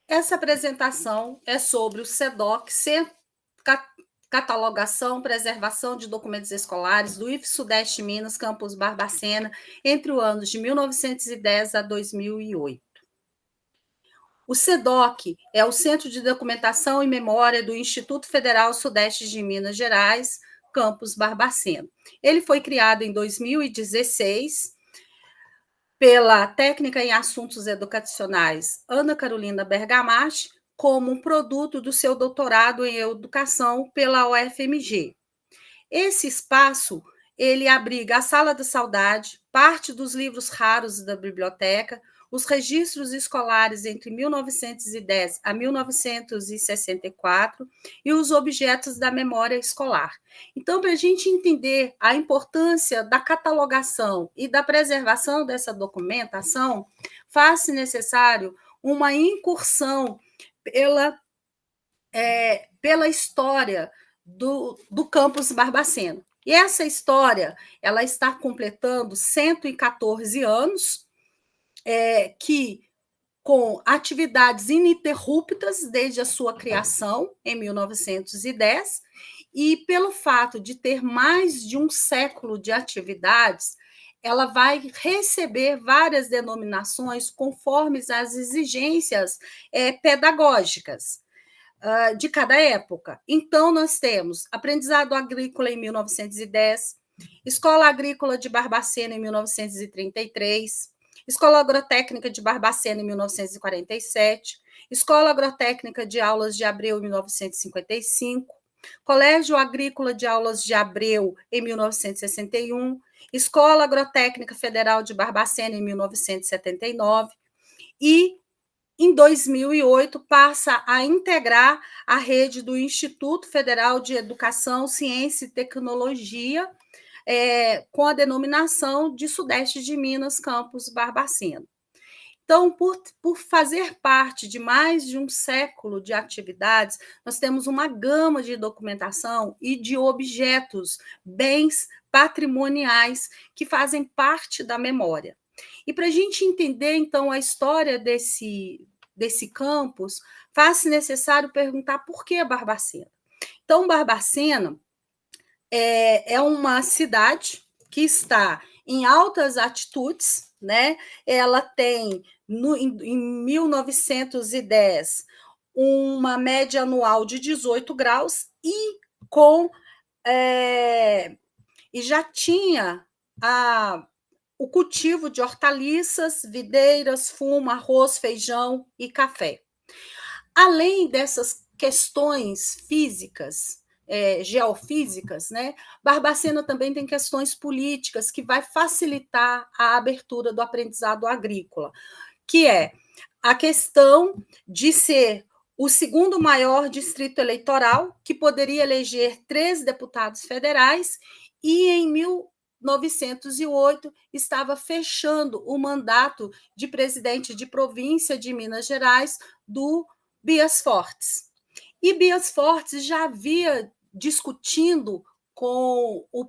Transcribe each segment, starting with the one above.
Essa apresentação é sobre o SEDOC, Centro Catalogação, Preservação de Documentos Escolares do IF Sudeste Minas, Campus Barbacena, entre os anos de 1910 a 2008. O SEDOC é o Centro de Documentação e Memória do Instituto Federal Sudeste de Minas Gerais, Campus Barbacena. Ele foi criado em 2016 pela técnica em assuntos educacionais Ana Carolina Bergamaschi, como um produto do seu doutorado em educação pela UFMG. Esse espaço, ele abriga a Sala da Saudade, parte dos livros raros da biblioteca, os registros escolares entre 1910 a 1964 e os objetos da memória escolar. Então, para a gente entender a importância da catalogação e da preservação dessa documentação, faz-se necessário uma incursão pela história do campus Barbacena. E essa história ela está completando 114 anos, que com atividades ininterruptas desde a sua criação, em 1910, e pelo fato de ter mais de um século de atividades, ela vai receber várias denominações conforme as exigências pedagógicas de cada época. Então, nós temos aprendizado agrícola em 1910, Escola Agrícola de Barbacena em 1933, Escola Agrotécnica de Barbacena em 1947, Escola Agrotécnica de Aulas de Abreu em 1955, Colégio Agrícola de Aulas de Abreu em 1961, Escola Agrotécnica Federal de Barbacena em 1979 e em 2008, passa a integrar a rede do Instituto Federal de Educação, Ciência e Tecnologia, com a denominação de Sudeste de Minas, Campus Barbacena. Então, por fazer parte de mais de um século de atividades, nós temos uma gama de documentação e de objetos, bens patrimoniais que fazem parte da memória. E para a gente entender, então, a história desse campus, faz-se necessário perguntar por que Barbacena. Então, Barbacena é uma cidade que está em altas altitudes, né? Ela tem, em 1910, uma média anual de 18 graus e e já tinha o cultivo de hortaliças, videiras, fumo, arroz, feijão e café. Além dessas questões físicas, geofísicas, né, Barbacena também tem questões políticas que vai facilitar a abertura do aprendizado agrícola, que é a questão de ser o segundo maior distrito eleitoral, que poderia eleger 3 deputados federais, e em 1908 estava fechando o mandato de presidente de província de Minas Gerais do Bias Fortes. E Bias Fortes já havia discutindo com o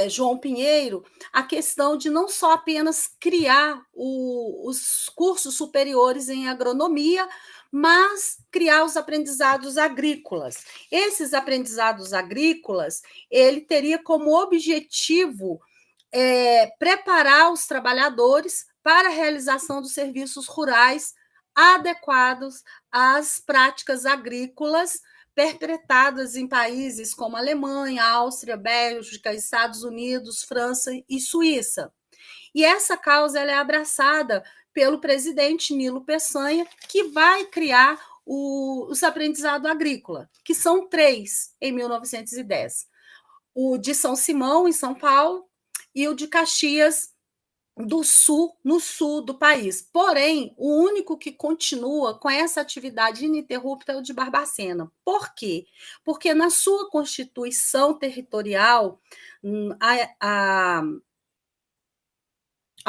João Pinheiro a questão de não só apenas criar os cursos superiores em agronomia, mas criar os aprendizados agrícolas. Esses aprendizados agrícolas, ele teria como objetivo preparar os trabalhadores para a realização dos serviços rurais adequados às práticas agrícolas perpetradas em países como Alemanha, Áustria, Bélgica, Estados Unidos, França e Suíça. E essa causa ela é abraçada pelo presidente Nilo Peçanha, que vai criar os aprendizados agrícola, que são 3 em 1910. O de São Simão, em São Paulo, e o de Caxias do Sul, no sul do país. Porém, o único que continua com essa atividade ininterrupta é o de Barbacena. Por quê? Porque na sua constituição territorial, a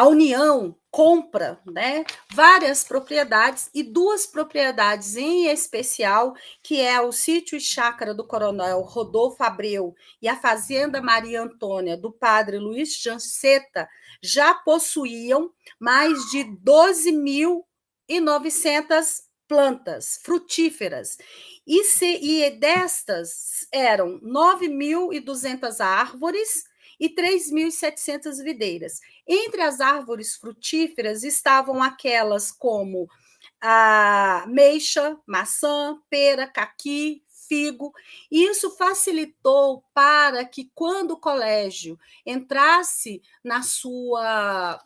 União compra, né, várias propriedades, e 2 propriedades em especial, que é o sítio e chácara do coronel Rodolfo Abreu e a fazenda Maria Antônia do padre Luiz Janceta, já possuíam mais de 12.900 plantas frutíferas, e destas eram 9.200 árvores e 3.700 videiras. Entre as árvores frutíferas estavam aquelas como a ameixa, maçã, pera, caqui, figo. Isso facilitou para que, quando o colégio entrasse na sua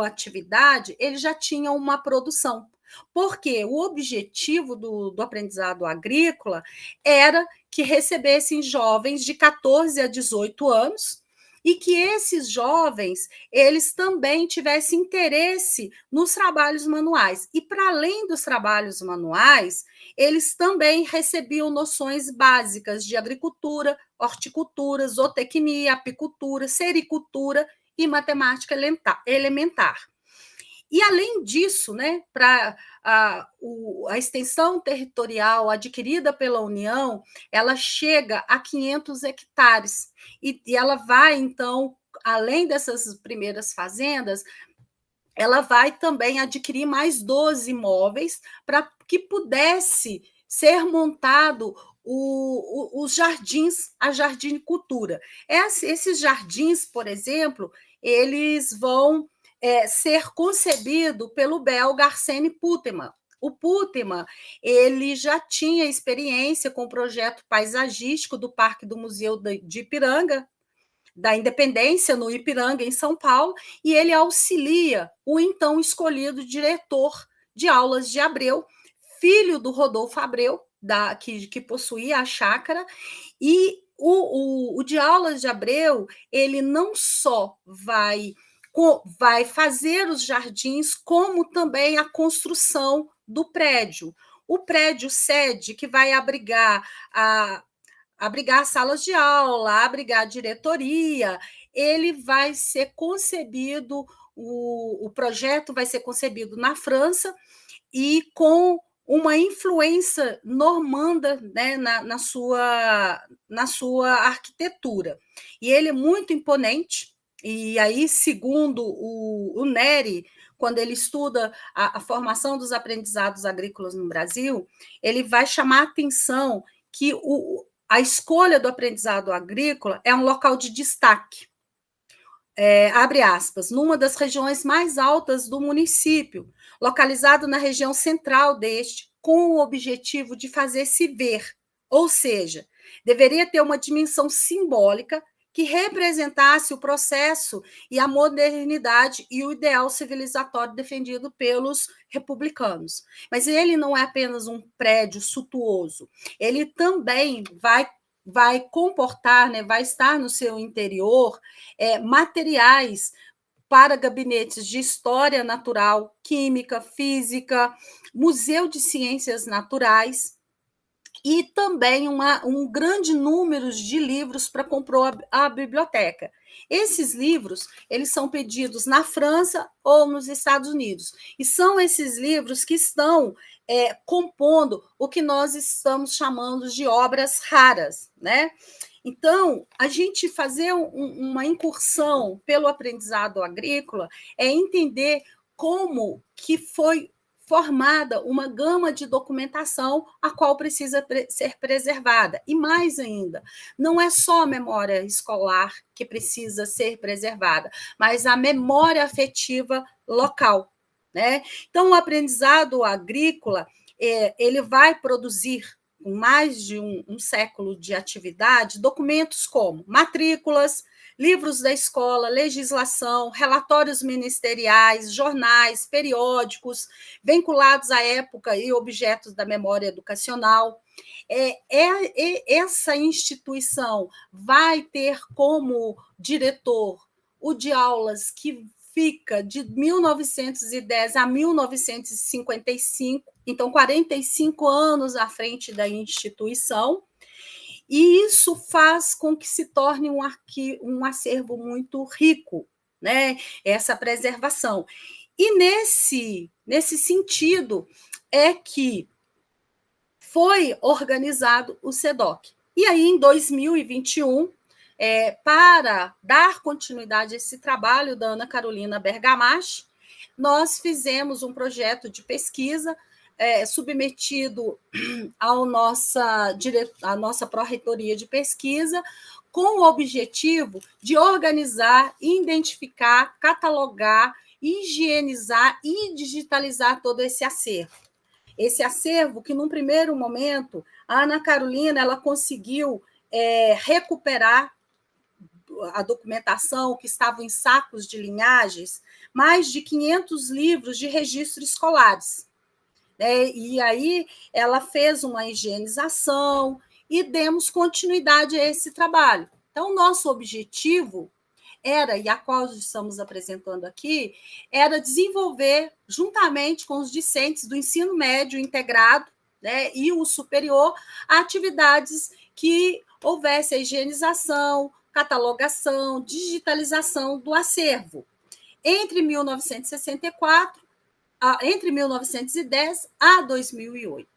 atividade, ele já tinha uma produção. Porque o objetivo do aprendizado agrícola era que recebessem jovens de 14 a 18 anos e que esses jovens eles também tivessem interesse nos trabalhos manuais. E, para além dos trabalhos manuais, eles também recebiam noções básicas de agricultura, horticultura, zootecnia, apicultura, sericultura e matemática elementar. E, além disso, né, para a extensão territorial adquirida pela União, ela chega a 500 hectares, e ela vai, então, além dessas primeiras fazendas, ela vai também adquirir mais 12 imóveis para que pudesse ser montado os jardins, a jardinicultura. Esses jardins, por exemplo, eles vão ser concebidos pelo belga Arsène Puteman. O Puteman ele já tinha experiência com o projeto paisagístico do Parque do Museu de Ipiranga, da Independência, no Ipiranga, em São Paulo, e ele auxilia o então escolhido diretor de aulas de Abreu, filho do Rodolfo Abreu, que possuía a chácara, e o de aulas de Abreu, ele não só vai fazer os jardins, como também a construção do prédio. O prédio sede, que vai abrigar salas de aula, abrigar a diretoria, ele vai ser concebido, o projeto vai ser concebido na França e com uma influência normanda, né, na sua arquitetura. E ele é muito imponente, e aí, segundo o Neri, quando ele estuda a formação dos aprendizados agrícolas no Brasil, ele vai chamar a atenção que a escolha do aprendizado agrícola é um local de destaque. Abre aspas, numa das regiões mais altas do município, localizado na região central deste, com o objetivo de fazer-se ver, ou seja, deveria ter uma dimensão simbólica que representasse o processo e a modernidade e o ideal civilizatório defendido pelos republicanos. Mas ele não é apenas um prédio suntuoso, ele também vai comportar, né, vai estar no seu interior materiais para gabinetes de história natural, química, física, museu de ciências naturais, e também um grande número de livros para compor a biblioteca. Esses livros eles são pedidos na França ou nos Estados Unidos, e são esses livros que estão compondo o que nós estamos chamando de obras raras, né? Então, a gente fazer uma incursão pelo aprendizado agrícola é entender como que foi formada uma gama de documentação a qual precisa ser preservada. E mais ainda, não é só a memória escolar que precisa ser preservada, mas a memória afetiva local, né? Então, o aprendizado agrícola ele vai produzir, com mais de um século de atividade, documentos como matrículas, livros da escola, legislação, relatórios ministeriais, jornais, periódicos, vinculados à época e objetos da memória educacional. Essa instituição vai ter como diretor o de aulas que fica de 1910 a 1955, então 45 anos à frente da instituição, e isso faz com que se torne um acervo muito rico, né? Essa preservação. E nesse sentido é que foi organizado o SEDOC. E aí, em 2021, para dar continuidade a esse trabalho da Ana Carolina Bergamaschi, nós fizemos um projeto de pesquisa submetido à nossa pró-reitoria de pesquisa, com o objetivo de organizar, identificar, catalogar, higienizar e digitalizar todo esse acervo. Esse acervo que, num primeiro momento, a Ana Carolina ela conseguiu recuperar a documentação que estava em sacos de linhagens, mais de 500 livros de registro escolares. E aí ela fez uma higienização e demos continuidade a esse trabalho. Então, nosso objetivo era, e a qual estamos apresentando aqui, era desenvolver, juntamente com os discentes do ensino médio integrado, e o superior, atividades que houvesse a higienização, catalogação, digitalização do acervo. Entre 1964, entre 1910 a 2008.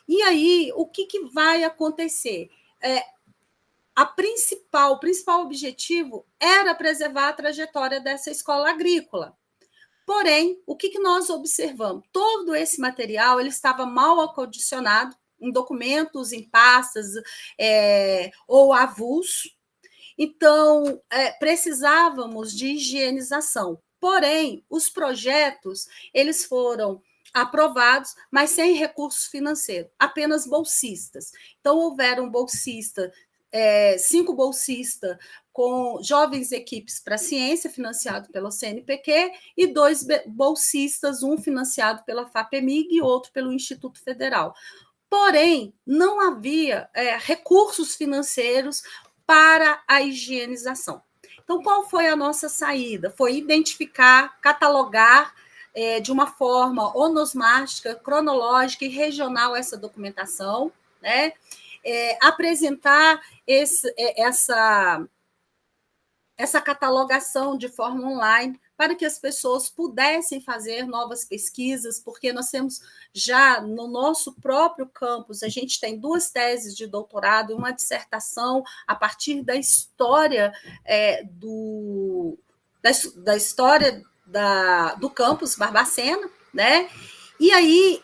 E aí, o que vai acontecer? O principal objetivo era preservar a trajetória dessa escola agrícola. Porém, o que nós observamos? Todo esse material ele estava mal acondicionado, em documentos, em pastas ou avulso. Então, precisávamos de higienização. Porém, os projetos eles foram aprovados, mas sem recursos financeiros, apenas bolsistas. Então, houveram 5 bolsistas com jovens equipes para ciência, financiado pelo CNPq, e 2 bolsistas, um financiado pela FAPEMIG e outro pelo Instituto Federal. Porém, não havia recursos financeiros para a higienização. Então, qual foi a nossa saída? Foi identificar, catalogar de uma forma onosmática, cronológica e regional essa documentação, apresentar essa catalogação de forma online para que as pessoas pudessem fazer novas pesquisas, porque nós temos já no nosso próprio campus, a gente tem 2 teses de doutorado e uma dissertação a partir da história da história do campus Barbacena, E aí,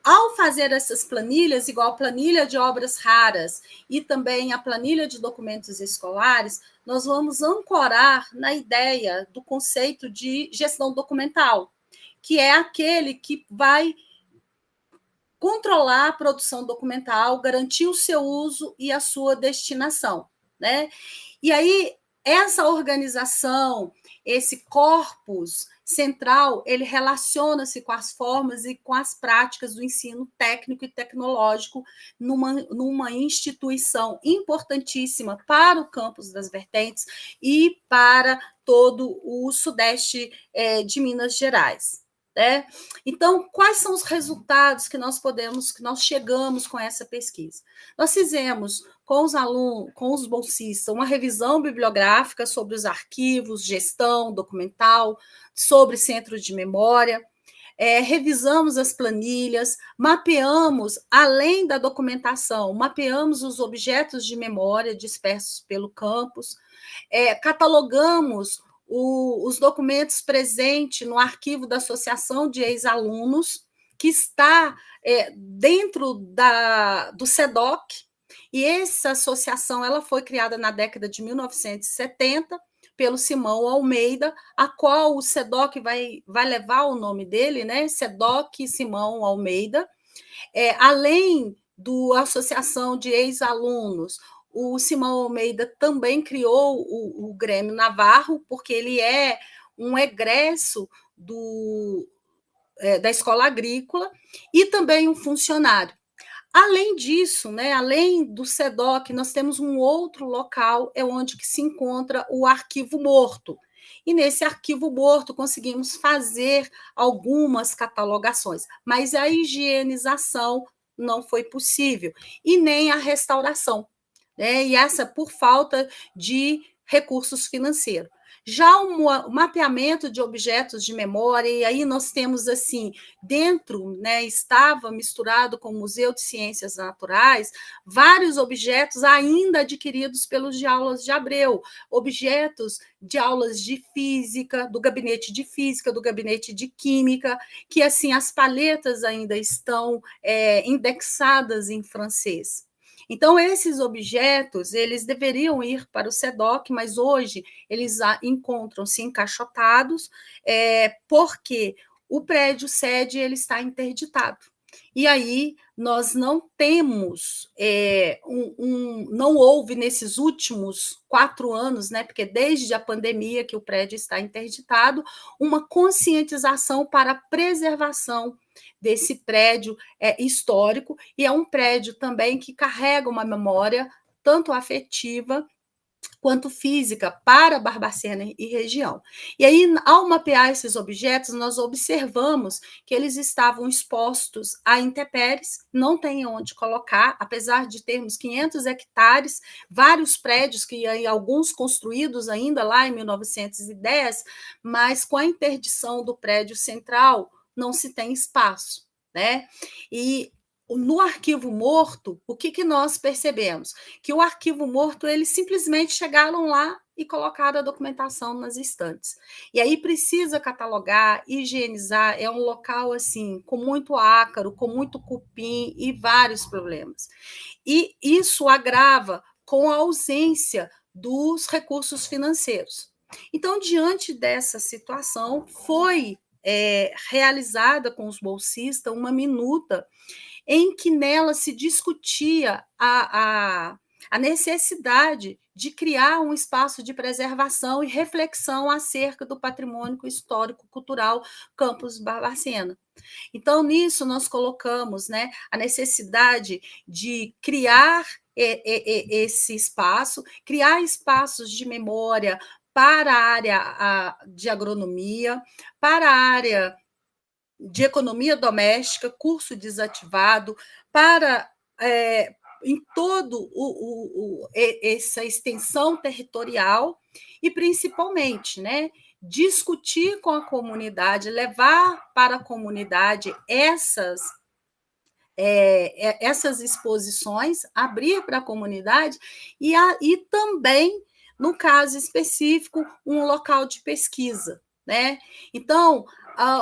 ao fazer essas planilhas, igual a planilha de obras raras e também a planilha de documentos escolares, nós vamos ancorar na ideia do conceito de gestão documental, que é aquele que vai controlar a produção documental, garantir o seu uso e a sua destinação. E aí, essa organização, esse corpus central, ele relaciona-se com as formas e com as práticas do ensino técnico e tecnológico numa instituição importantíssima para o campus das Vertentes e para todo o sudeste de Minas Gerais. Então, quais são os resultados que nós chegamos com essa pesquisa? Nós fizemos com os alunos, com os bolsistas, uma revisão bibliográfica sobre os arquivos, gestão documental, sobre centro de memória, revisamos as planilhas, mapeamos, além da documentação, mapeamos os objetos de memória dispersos pelo campus, catalogamos os documentos presentes no arquivo da Associação de Ex-Alunos, que está dentro do SEDOC, e essa associação ela foi criada na década de 1970 pelo Simão Almeida, a qual o SEDOC vai levar o nome dele, SEDOC Simão Almeida, além da Associação de Ex-Alunos. O Simão Almeida também criou o Grêmio Navarro, porque ele é um egresso da escola agrícola e também um funcionário. Além disso, além do SEDOC, nós temos um outro local onde que se encontra o arquivo morto. E nesse arquivo morto conseguimos fazer algumas catalogações, mas a higienização não foi possível, e nem a restauração. E essa por falta de recursos financeiros. Já o mapeamento de objetos de memória, e aí nós temos assim, dentro, né, estava misturado com o Museu de Ciências Naturais, vários objetos ainda adquiridos pelos de aulas de Abreu, objetos de aulas de física, do gabinete de física, do gabinete de química, que assim as paletas ainda estão indexadas em francês. Então, esses objetos, eles deveriam ir para o SEDOC, mas hoje eles encontram-se encaixotados, porque o prédio sede ele está interditado. E aí nós não temos, não houve nesses últimos 4 anos, né, porque desde a pandemia que o prédio está interditado, uma conscientização para a preservação desse prédio histórico, e é um prédio também que carrega uma memória tanto afetiva quanto física para Barbacena e região. E aí, ao mapear esses objetos, nós observamos que eles estavam expostos a intempéries, não tem onde colocar, apesar de termos 500 hectares, vários prédios, que alguns construídos ainda lá em 1910, mas com a interdição do prédio central, não se tem espaço, né? E no arquivo morto, o que nós percebemos? Que o arquivo morto, eles simplesmente chegaram lá e colocaram a documentação nas estantes. E aí precisa catalogar, higienizar, é um local assim, com muito ácaro, com muito cupim e vários problemas. E isso agrava com a ausência dos recursos financeiros. Então, diante dessa situação, foi realizada com os bolsistas uma minuta em que nela se discutia a necessidade de criar um espaço de preservação e reflexão acerca do patrimônio histórico-cultural Campus Barbacena. Então, nisso, nós colocamos, né, a necessidade de criar esse espaço, criar espaços de memória para a área de agronomia, para a área de economia doméstica, curso desativado, para em todo essa extensão territorial e principalmente, né, discutir com a comunidade, levar para a comunidade essas exposições, abrir para a comunidade e também, no caso específico, um local de pesquisa, né? Então,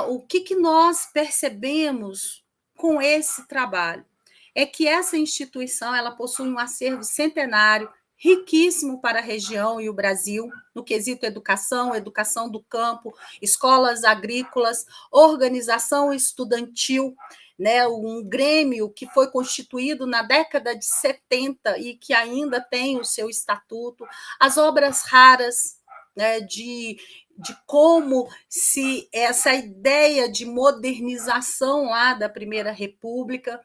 o que nós percebemos com esse trabalho é que essa instituição ela possui um acervo centenário riquíssimo para a região e o Brasil, no quesito educação, educação do campo, escolas agrícolas, organização estudantil, né, um grêmio que foi constituído na década de 70 e que ainda tem o seu estatuto, as obras raras, né, de como se essa ideia de modernização lá da Primeira República,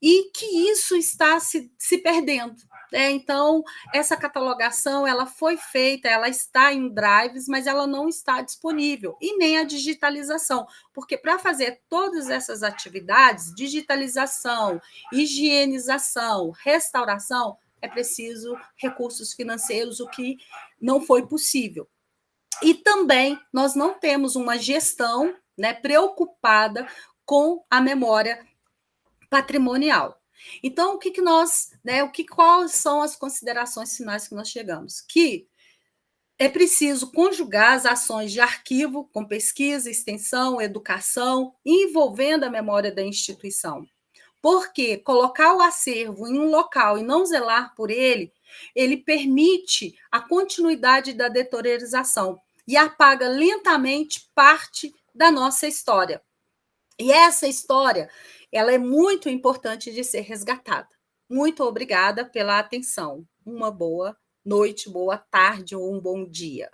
e que isso está se perdendo. Então, essa catalogação ela foi feita, ela está em drives, mas ela não está disponível, e nem a digitalização, porque para fazer todas essas atividades, digitalização, higienização, restauração, é preciso recursos financeiros, o que não foi possível. E também nós não temos uma gestão, né, preocupada com a memória patrimonial. Então, o que nós, né, quais são as considerações finais que nós chegamos? Que é preciso conjugar as ações de arquivo com pesquisa, extensão, educação, envolvendo a memória da instituição. Porque colocar o acervo em um local e não zelar por ele, ele permite a continuidade da deteriorização e apaga lentamente parte da nossa história. E essa história, ela é muito importante de ser resgatada. Muito obrigada pela atenção. Uma boa noite, boa tarde ou um bom dia.